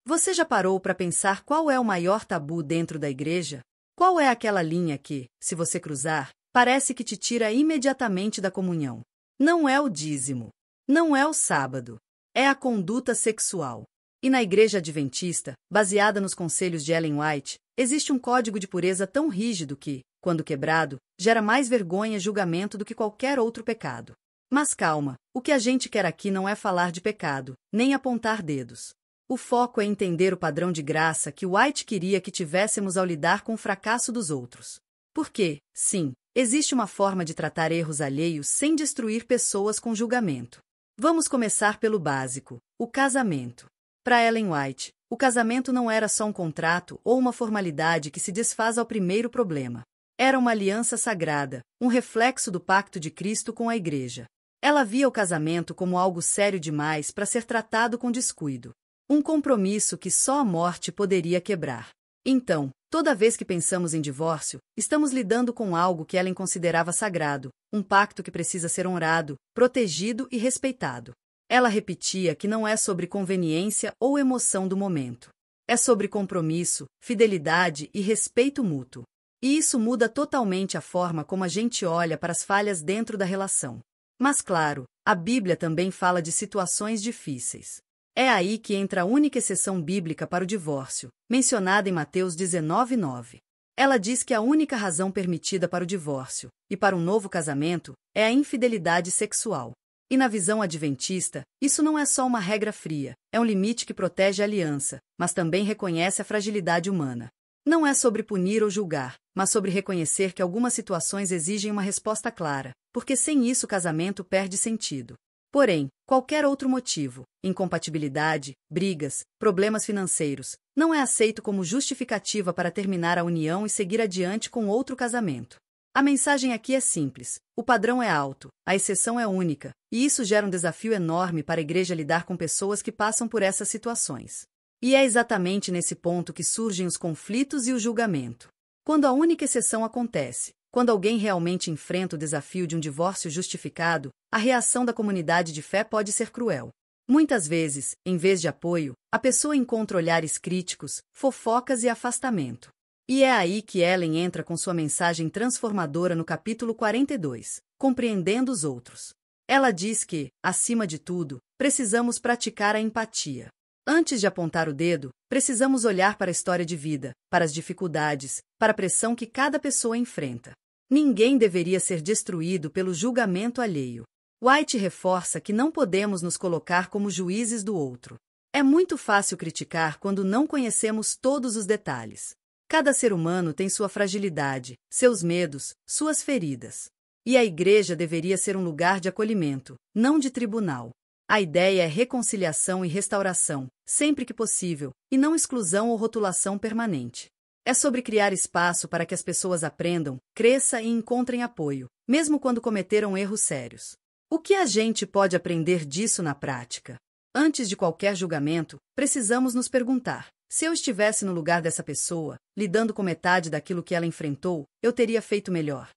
Você já parou para pensar qual é o maior tabu dentro da igreja? Qual é aquela linha que, se você cruzar, parece que te tira imediatamente da comunhão? Não é o dízimo. Não é o sábado. É a conduta sexual. E na Igreja Adventista, baseada nos conselhos de Ellen White, existe um código de pureza tão rígido que, quando quebrado, gera mais vergonha e julgamento do que qualquer outro pecado. Mas calma, o que a gente quer aqui não é falar de pecado, nem apontar dedos. O foco é entender o padrão de graça que White queria que tivéssemos ao lidar com o fracasso dos outros. Porque, sim, existe uma forma de tratar erros alheios sem destruir pessoas com julgamento. Vamos começar pelo básico, o casamento. Para Ellen White, o casamento não era só um contrato ou uma formalidade que se desfaz ao primeiro problema. Era uma aliança sagrada, um reflexo do pacto de Cristo com a Igreja. Ela via o casamento como algo sério demais para ser tratado com descuido. Um compromisso que só a morte poderia quebrar. Então, toda vez que pensamos em divórcio, estamos lidando com algo que Ellen considerava sagrado, um pacto que precisa ser honrado, protegido e respeitado. Ela repetia que não é sobre conveniência ou emoção do momento. É sobre compromisso, fidelidade e respeito mútuo. E isso muda totalmente a forma como a gente olha para as falhas dentro da relação. Mas claro, a Bíblia também fala de situações difíceis. É aí que entra a única exceção bíblica para o divórcio, mencionada em Mateus 19:9. Ela diz que a única razão permitida para o divórcio, e para um novo casamento, é a infidelidade sexual. E na visão adventista, isso não é só uma regra fria, é um limite que protege a aliança, mas também reconhece a fragilidade humana. Não é sobre punir ou julgar, mas sobre reconhecer que algumas situações exigem uma resposta clara, porque sem isso o casamento perde sentido. Porém, qualquer outro motivo, incompatibilidade, brigas, problemas financeiros, não é aceito como justificativa para terminar a união e seguir adiante com outro casamento. A mensagem aqui é simples, o padrão é alto, a exceção é única, e isso gera um desafio enorme para a igreja lidar com pessoas que passam por essas situações. E é exatamente nesse ponto que surgem os conflitos e o julgamento. Quando a única exceção acontece, quando alguém realmente enfrenta o desafio de um divórcio justificado, a reação da comunidade de fé pode ser cruel. Muitas vezes, em vez de apoio, a pessoa encontra olhares críticos, fofocas e afastamento. E é aí que Ellen entra com sua mensagem transformadora no capítulo 42, Compreendendo os Outros. Ela diz que, acima de tudo, precisamos praticar a empatia. Antes de apontar o dedo, precisamos olhar para a história de vida, para as dificuldades, para a pressão que cada pessoa enfrenta. Ninguém deveria ser destruído pelo julgamento alheio. White reforça que não podemos nos colocar como juízes do outro. É muito fácil criticar quando não conhecemos todos os detalhes. Cada ser humano tem sua fragilidade, seus medos, suas feridas. E a igreja deveria ser um lugar de acolhimento, não de tribunal. A ideia é reconciliação e restauração, sempre que possível, e não exclusão ou rotulação permanente. É sobre criar espaço para que as pessoas aprendam, cresçam e encontrem apoio, mesmo quando cometeram erros sérios. O que a gente pode aprender disso na prática? Antes de qualquer julgamento, precisamos nos perguntar: se eu estivesse no lugar dessa pessoa, lidando com metade daquilo que ela enfrentou, eu teria feito melhor.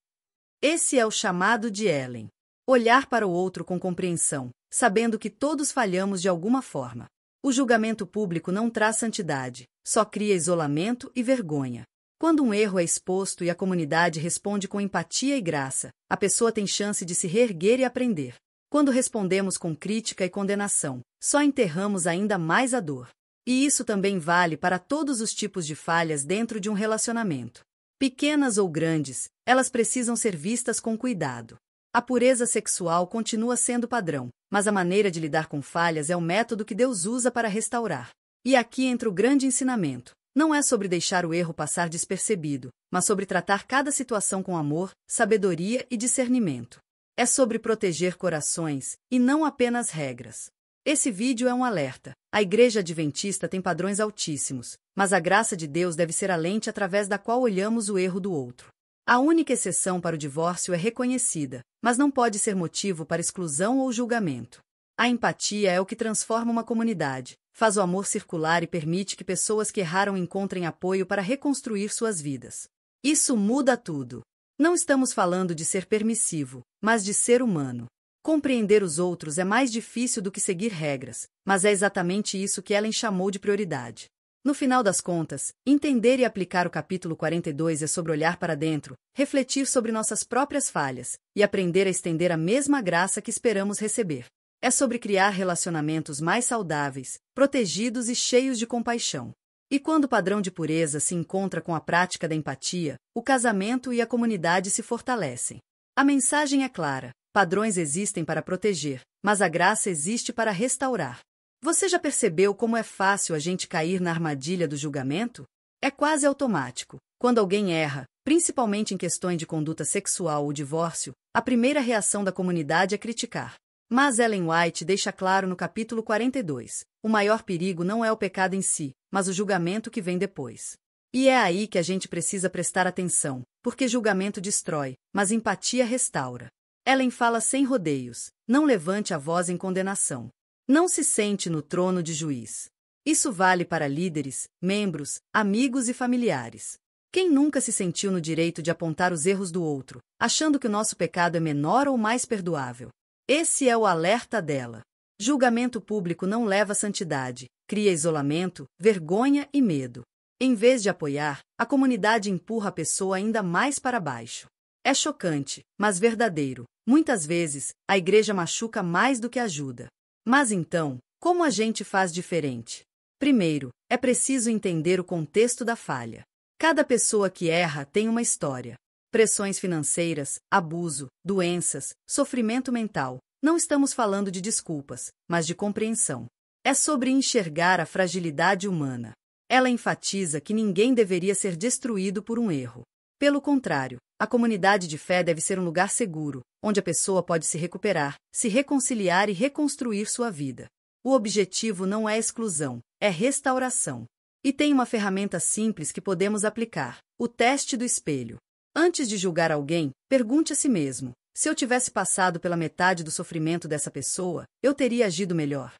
Esse é o chamado de Ellen. Olhar para o outro com compreensão, sabendo que todos falhamos de alguma forma. O julgamento público não traz santidade, só cria isolamento e vergonha. Quando um erro é exposto e a comunidade responde com empatia e graça, a pessoa tem chance de se reerguer e aprender. Quando respondemos com crítica e condenação, só enterramos ainda mais a dor. E isso também vale para todos os tipos de falhas dentro de um relacionamento. Pequenas ou grandes, elas precisam ser vistas com cuidado. A pureza sexual continua sendo padrão, mas a maneira de lidar com falhas é o método que Deus usa para restaurar. E aqui entra o grande ensinamento. Não é sobre deixar o erro passar despercebido, mas sobre tratar cada situação com amor, sabedoria e discernimento. É sobre proteger corações, e não apenas regras. Esse vídeo é um alerta. A Igreja Adventista tem padrões altíssimos, mas a graça de Deus deve ser a lente através da qual olhamos o erro do outro. A única exceção para o divórcio é reconhecida, mas não pode ser motivo para exclusão ou julgamento. A empatia é o que transforma uma comunidade, faz o amor circular e permite que pessoas que erraram encontrem apoio para reconstruir suas vidas. Isso muda tudo. Não estamos falando de ser permissivo, mas de ser humano. Compreender os outros é mais difícil do que seguir regras, mas é exatamente isso que Ellen chamou de prioridade. No final das contas, entender e aplicar o capítulo 42 é sobre olhar para dentro, refletir sobre nossas próprias falhas e aprender a estender a mesma graça que esperamos receber. É sobre criar relacionamentos mais saudáveis, protegidos e cheios de compaixão. E quando o padrão de pureza se encontra com a prática da empatia, o casamento e a comunidade se fortalecem. A mensagem é clara: padrões existem para proteger, mas a graça existe para restaurar. Você já percebeu como é fácil a gente cair na armadilha do julgamento? É quase automático. Quando alguém erra, principalmente em questões de conduta sexual ou divórcio, a primeira reação da comunidade é criticar. Mas Ellen White deixa claro no capítulo 42, o maior perigo não é o pecado em si, mas o julgamento que vem depois. E é aí que a gente precisa prestar atenção, porque julgamento destrói, mas empatia restaura. Ellen fala sem rodeios: não levante a voz em condenação. Não se sente no trono de juiz. Isso vale para líderes, membros, amigos e familiares. Quem nunca se sentiu no direito de apontar os erros do outro, achando que o nosso pecado é menor ou mais perdoável? Esse é o alerta dela. Julgamento público não leva à santidade, cria isolamento, vergonha e medo. Em vez de apoiar, a comunidade empurra a pessoa ainda mais para baixo. É chocante, mas verdadeiro. Muitas vezes, a igreja machuca mais do que ajuda. Mas então, como a gente faz diferente? Primeiro, é preciso entender o contexto da falha. Cada pessoa que erra tem uma história. Pressões financeiras, abuso, doenças, sofrimento mental. Não estamos falando de desculpas, mas de compreensão. É sobre enxergar a fragilidade humana. Ela enfatiza que ninguém deveria ser destruído por um erro. Pelo contrário, a comunidade de fé deve ser um lugar seguro, onde a pessoa pode se recuperar, se reconciliar e reconstruir sua vida. O objetivo não é exclusão, é restauração. E tem uma ferramenta simples que podemos aplicar: o teste do espelho. Antes de julgar alguém, pergunte a si mesmo: se eu tivesse passado pela metade do sofrimento dessa pessoa, eu teria agido melhor?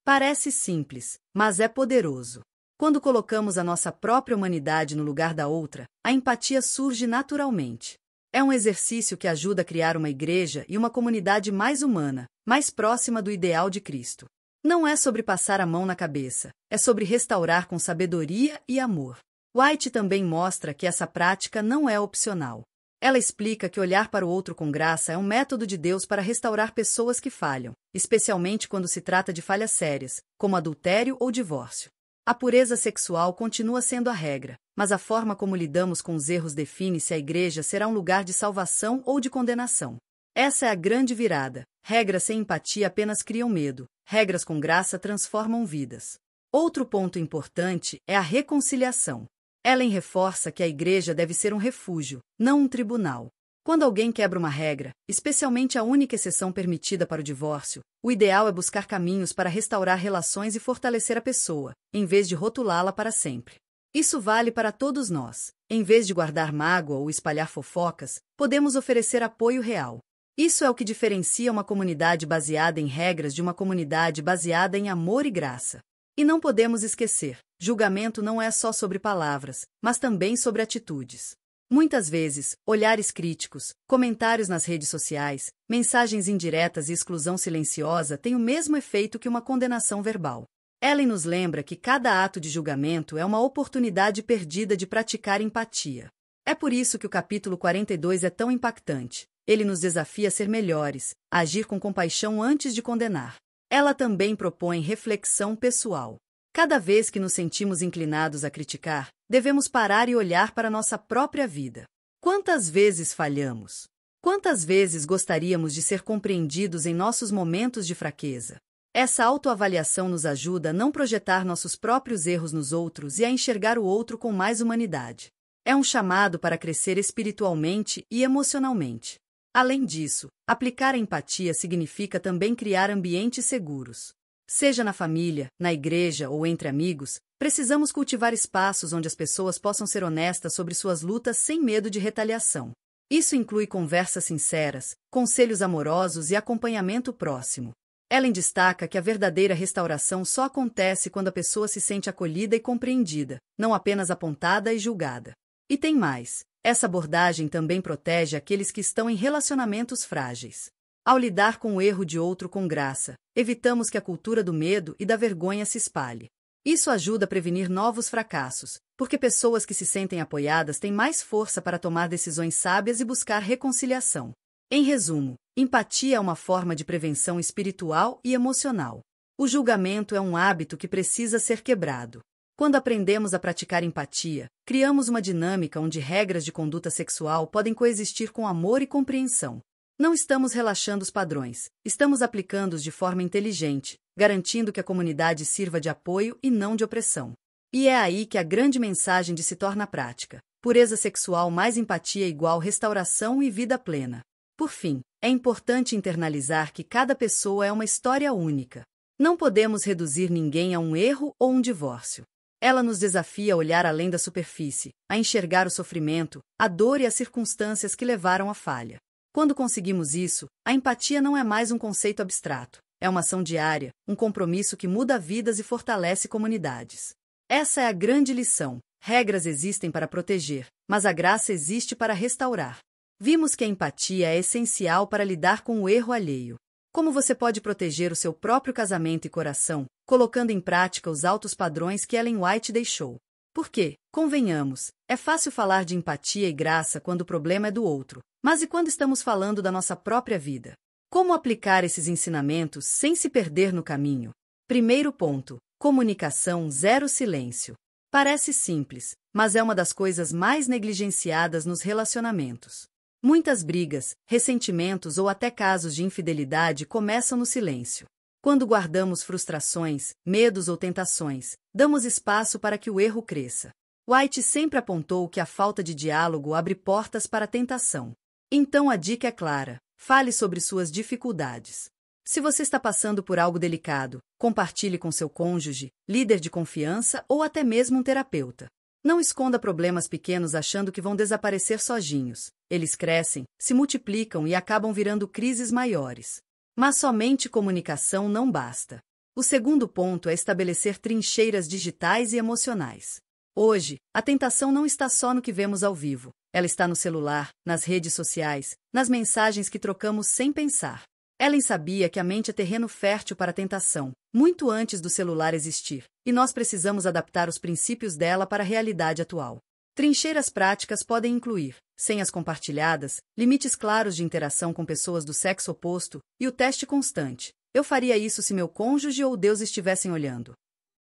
Parece simples, mas é poderoso. Quando colocamos a nossa própria humanidade no lugar da outra, a empatia surge naturalmente. É um exercício que ajuda a criar uma igreja e uma comunidade mais humana, mais próxima do ideal de Cristo. Não é sobre passar a mão na cabeça, é sobre restaurar com sabedoria e amor. White também mostra que essa prática não é opcional. Ela explica que olhar para o outro com graça é um método de Deus para restaurar pessoas que falham, especialmente quando se trata de falhas sérias, como adultério ou divórcio. A pureza sexual continua sendo a regra, mas a forma como lidamos com os erros define se a igreja será um lugar de salvação ou de condenação. Essa é a grande virada. Regras sem empatia apenas criam medo, regras com graça transformam vidas. Outro ponto importante é a reconciliação. Ellen reforça que a igreja deve ser um refúgio, não um tribunal. Quando alguém quebra uma regra, especialmente a única exceção permitida para o divórcio, o ideal é buscar caminhos para restaurar relações e fortalecer a pessoa, em vez de rotulá-la para sempre. Isso vale para todos nós. Em vez de guardar mágoa ou espalhar fofocas, podemos oferecer apoio real. Isso é o que diferencia uma comunidade baseada em regras de uma comunidade baseada em amor e graça. E não podemos esquecer, julgamento não é só sobre palavras, mas também sobre atitudes. Muitas vezes, olhares críticos, comentários nas redes sociais, mensagens indiretas e exclusão silenciosa têm o mesmo efeito que uma condenação verbal. Ellen nos lembra que cada ato de julgamento é uma oportunidade perdida de praticar empatia. É por isso que o capítulo 42 é tão impactante. Ele nos desafia a ser melhores, a agir com compaixão antes de condenar. Ela também propõe reflexão pessoal. Cada vez que nos sentimos inclinados a criticar, devemos parar e olhar para nossa própria vida. Quantas vezes falhamos? Quantas vezes gostaríamos de ser compreendidos em nossos momentos de fraqueza? Essa autoavaliação nos ajuda a não projetar nossos próprios erros nos outros e a enxergar o outro com mais humanidade. É um chamado para crescer espiritualmente e emocionalmente. Além disso, aplicar a empatia significa também criar ambientes seguros. Seja na família, na igreja ou entre amigos, precisamos cultivar espaços onde as pessoas possam ser honestas sobre suas lutas sem medo de retaliação. Isso inclui conversas sinceras, conselhos amorosos e acompanhamento próximo. Ellen destaca que a verdadeira restauração só acontece quando a pessoa se sente acolhida e compreendida, não apenas apontada e julgada. E tem mais. Essa abordagem também protege aqueles que estão em relacionamentos frágeis. Ao lidar com o erro de outro com graça, evitamos que a cultura do medo e da vergonha se espalhe. Isso ajuda a prevenir novos fracassos, porque pessoas que se sentem apoiadas têm mais força para tomar decisões sábias e buscar reconciliação. Em resumo, empatia é uma forma de prevenção espiritual e emocional. O julgamento é um hábito que precisa ser quebrado. Quando aprendemos a praticar empatia, criamos uma dinâmica onde regras de conduta sexual podem coexistir com amor e compreensão. Não estamos relaxando os padrões, estamos aplicando-os de forma inteligente, garantindo que a comunidade sirva de apoio e não de opressão. E é aí que a grande mensagem se torna prática. Pureza sexual mais empatia igual restauração e vida plena. Por fim, é importante internalizar que cada pessoa é uma história única. Não podemos reduzir ninguém a um erro ou um divórcio. Ela nos desafia a olhar além da superfície, a enxergar o sofrimento, a dor e as circunstâncias que levaram à falha. Quando conseguimos isso, a empatia não é mais um conceito abstrato. É uma ação diária, um compromisso que muda vidas e fortalece comunidades. Essa é a grande lição. Regras existem para proteger, mas a graça existe para restaurar. Vimos que a empatia é essencial para lidar com o erro alheio. Como você pode proteger o seu próprio casamento e coração, colocando em prática os altos padrões que Ellen White deixou? Porque, convenhamos, é fácil falar de empatia e graça quando o problema é do outro, mas e quando estamos falando da nossa própria vida? Como aplicar esses ensinamentos sem se perder no caminho? Primeiro ponto: comunicação zero silêncio. Parece simples, mas é uma das coisas mais negligenciadas nos relacionamentos. Muitas brigas, ressentimentos ou até casos de infidelidade começam no silêncio. Quando guardamos frustrações, medos ou tentações, damos espaço para que o erro cresça. White sempre apontou que a falta de diálogo abre portas para a tentação. Então a dica é clara: fale sobre suas dificuldades. Se você está passando por algo delicado, compartilhe com seu cônjuge, líder de confiança ou até mesmo um terapeuta. Não esconda problemas pequenos achando que vão desaparecer sozinhos. Eles crescem, se multiplicam e acabam virando crises maiores. Mas somente comunicação não basta. O segundo ponto é estabelecer trincheiras digitais e emocionais. Hoje, a tentação não está só no que vemos ao vivo. Ela está no celular, nas redes sociais, nas mensagens que trocamos sem pensar. Ellen sabia que a mente é terreno fértil para a tentação, muito antes do celular existir, e nós precisamos adaptar os princípios dela para a realidade atual. Trincheiras práticas podem incluir senhas compartilhadas, limites claros de interação com pessoas do sexo oposto e o teste constante: eu faria isso se meu cônjuge ou Deus estivessem olhando.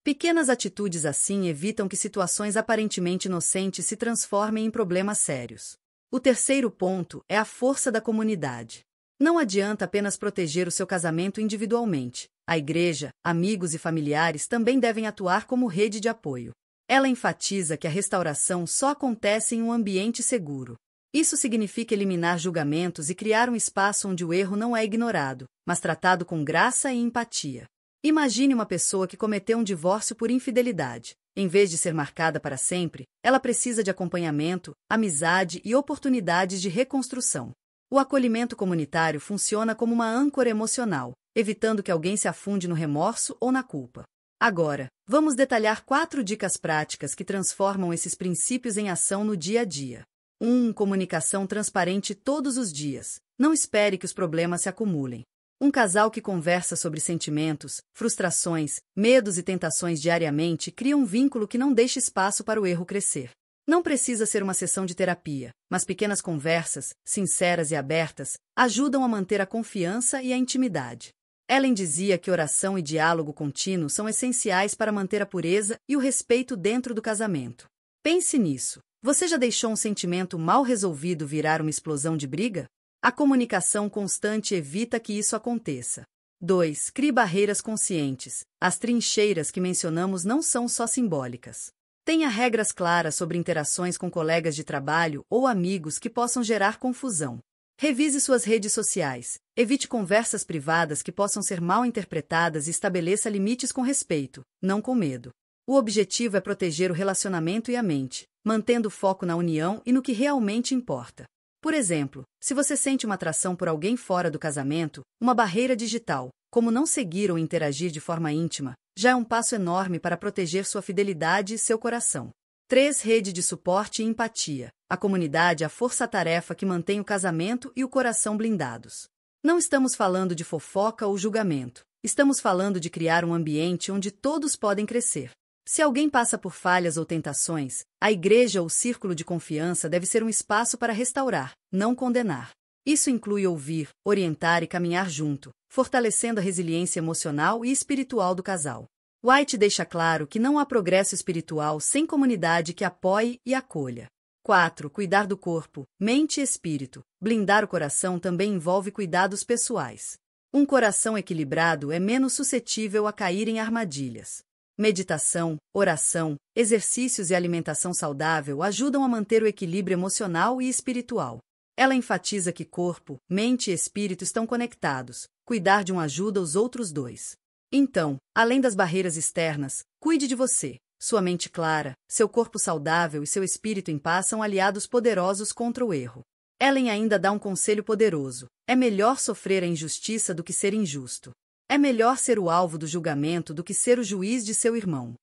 Pequenas atitudes assim evitam que situações aparentemente inocentes se transformem em problemas sérios. O terceiro ponto é a força da comunidade. Não adianta apenas proteger o seu casamento individualmente. A igreja, amigos e familiares também devem atuar como rede de apoio. Ela enfatiza que a restauração só acontece em um ambiente seguro. Isso significa eliminar julgamentos e criar um espaço onde o erro não é ignorado, mas tratado com graça e empatia. Imagine uma pessoa que cometeu um divórcio por infidelidade. Em vez de ser marcada para sempre, ela precisa de acompanhamento, amizade e oportunidades de reconstrução. O acolhimento comunitário funciona como uma âncora emocional, evitando que alguém se afunde no remorso ou na culpa. Agora, vamos detalhar 4 dicas práticas que transformam esses princípios em ação no dia a dia. 1. Comunicação transparente todos os dias. Não espere que os problemas se acumulem. Um casal que conversa sobre sentimentos, frustrações, medos e tentações diariamente cria um vínculo que não deixa espaço para o erro crescer. Não precisa ser uma sessão de terapia, mas pequenas conversas, sinceras e abertas, ajudam a manter a confiança e a intimidade. Ellen dizia que oração e diálogo contínuo são essenciais para manter a pureza e o respeito dentro do casamento. Pense nisso. Você já deixou um sentimento mal resolvido virar uma explosão de briga? A comunicação constante evita que isso aconteça. 2. Crie barreiras conscientes. As trincheiras que mencionamos não são só simbólicas. Tenha regras claras sobre interações com colegas de trabalho ou amigos que possam gerar confusão. Revise suas redes sociais. Evite conversas privadas que possam ser mal interpretadas e estabeleça limites com respeito, não com medo. O objetivo é proteger o relacionamento e a mente, mantendo o foco na união e no que realmente importa. Por exemplo, se você sente uma atração por alguém fora do casamento, uma barreira digital, como não seguir ou interagir de forma íntima, já é um passo enorme para proteger sua fidelidade e seu coração. 3. Rede de suporte e empatia. A comunidade é a força-tarefa que mantém o casamento e o coração blindados. Não estamos falando de fofoca ou julgamento. Estamos falando de criar um ambiente onde todos podem crescer. Se alguém passa por falhas ou tentações, a igreja ou círculo de confiança deve ser um espaço para restaurar, não condenar. Isso inclui ouvir, orientar e caminhar junto, fortalecendo a resiliência emocional e espiritual do casal. White deixa claro que não há progresso espiritual sem comunidade que apoie e acolha. 4. Cuidar do corpo, mente e espírito. Blindar o coração também envolve cuidados pessoais. Um coração equilibrado é menos suscetível a cair em armadilhas. Meditação, oração, exercícios e alimentação saudável ajudam a manter o equilíbrio emocional e espiritual. Ela enfatiza que corpo, mente e espírito estão conectados. Cuidar de um ajuda os outros dois. Então, além das barreiras externas, cuide de você. Sua mente clara, seu corpo saudável e seu espírito em paz são aliados poderosos contra o erro. Ellen ainda dá um conselho poderoso. É melhor sofrer a injustiça do que ser injusto. É melhor ser o alvo do julgamento do que ser o juiz de seu irmão.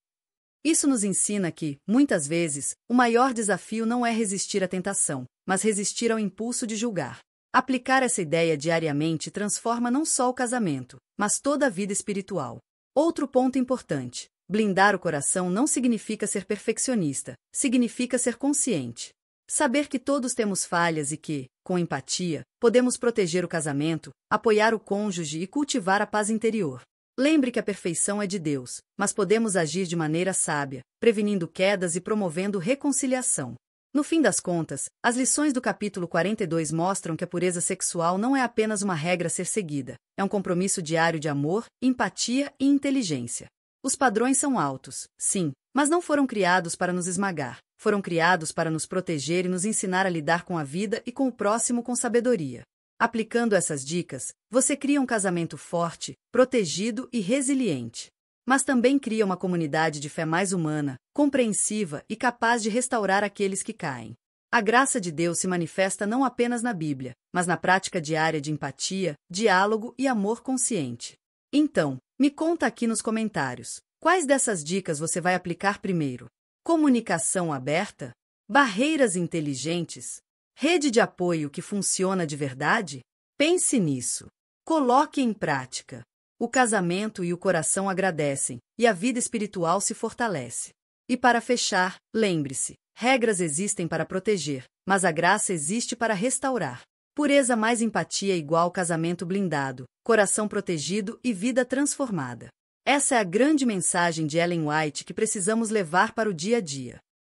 Isso nos ensina que, muitas vezes, o maior desafio não é resistir à tentação, mas resistir ao impulso de julgar. Aplicar essa ideia diariamente transforma não só o casamento, mas toda a vida espiritual. Outro ponto importante: blindar o coração não significa ser perfeccionista, significa ser consciente. Saber que todos temos falhas e que, com empatia, podemos proteger o casamento, apoiar o cônjuge e cultivar a paz interior. Lembre que a perfeição é de Deus, mas podemos agir de maneira sábia, prevenindo quedas e promovendo reconciliação. No fim das contas, as lições do capítulo 42 mostram que a pureza sexual não é apenas uma regra a ser seguida, é um compromisso diário de amor, empatia e inteligência. Os padrões são altos, sim, mas não foram criados para nos esmagar. Foram criados para nos proteger e nos ensinar a lidar com a vida e com o próximo com sabedoria. Aplicando essas dicas, você cria um casamento forte, protegido e resiliente. Mas também cria uma comunidade de fé mais humana, compreensiva e capaz de restaurar aqueles que caem. A graça de Deus se manifesta não apenas na Bíblia, mas na prática diária de empatia, diálogo e amor consciente. Então, me conta aqui nos comentários, quais dessas dicas você vai aplicar primeiro? Comunicação aberta? Barreiras inteligentes? Rede de apoio que funciona de verdade? Pense nisso. Coloque em prática. O casamento e o coração agradecem, e a vida espiritual se fortalece. E para fechar, lembre-se, regras existem para proteger, mas a graça existe para restaurar. Pureza mais empatia igual casamento blindado, coração protegido e vida transformada. Essa é a grande mensagem de Ellen White que precisamos levar para o dia a dia.